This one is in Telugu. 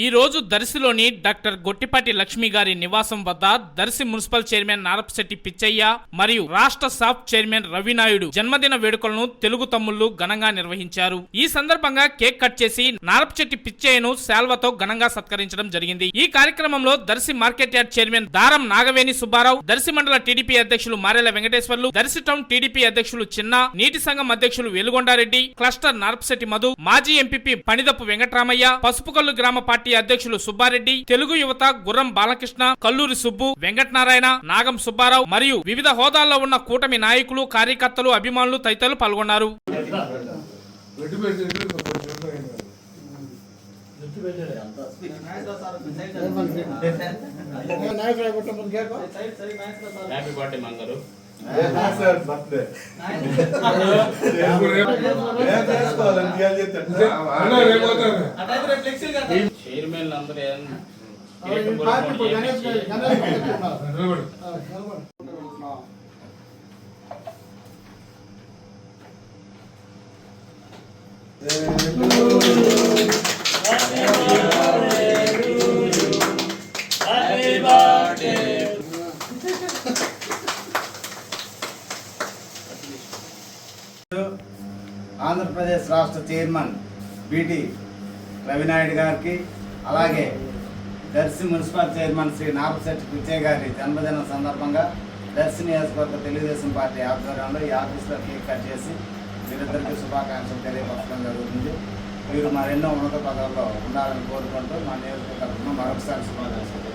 ఈ రోజు దర్శిలోని డాక్టర్ గొట్టిపాటి లక్ష్మి గారి నివాసం వద్ద దర్శి మున్సిపల్ చైర్మన్ నారపశెట్టి పిచ్చయ్య మరియు రాష్ట్ర సాఫ్ చైర్మన్ రవినాయుడు జన్మదిన వేడుకలను తెలుగు తమ్ముళ్లు ఘనంగా నిర్వహించారు. ఈ సందర్భంగా కేక్ కట్ చేసి నారపశెట్టి పిచ్చయ్యను శాల్వతో ఘనంగా సత్కరించడం జరిగింది. ఈ కార్యక్రమంలో దర్శి మార్కెట్ యార్డ్ చైర్మన్ దారం నాగవేణి సుబ్బారావు, దర్శి మండల టీడీపీ అధ్యక్షులు మారెల వెంకటేశ్వర్లు, దర్శి టౌన్ టీడీపీ అధ్యక్షులు చిన్న, నీటి సంఘం అధ్యక్షులు వెలుగొండారెడ్డి, క్లస్టర్ నారపశెట్టి మధు, మాజీ ఎంపీపీ పణిదప్పు వెంకటరామయ్య, పసుపుకల్లు గ్రామ పార్టీ అధ్యక్షులు సుబ్బారెడ్డి, తెలుగు యువత గుర్రం బాలకృష్ణ, కల్లూరి సుబ్బు, వెంకటనారాయణ, నాగం సుబ్బారావు మరియు వివిధ హోదాల్లో ఉన్న కూటమి నాయకులు, కార్యకర్తలు, అభిమానులు తదితరులు పాల్గొన్నారు. చైర్మన్ అందరూ ఆంధ్రప్రదేశ్ రాష్ట్ర చైర్మన్ బిటి రవినాయుడు గారికి, అలాగే దర్శి మున్సిపల్ చైర్మన్ శ్రీ నారపశెట్టి పిచ్చయ్య గారి జన్మదినం సందర్భంగా దర్శి నియోజకవర్గ తెలుగుదేశం పార్టీ ఆధ్వర్యంలో ఈ ఆఫీస్లో కేక్ కట్ చేసి వీరిద్దరికీ శుభాకాంక్షలు తెలియపరచడం జరుగుతుంది. వీరు మరెన్నో ఉన్నత పదవుల్లో ఉండాలని కోరుకుంటూ మా నియోజకవర్గ తరఫున మరొకసారి శుభాకాంక్షలు.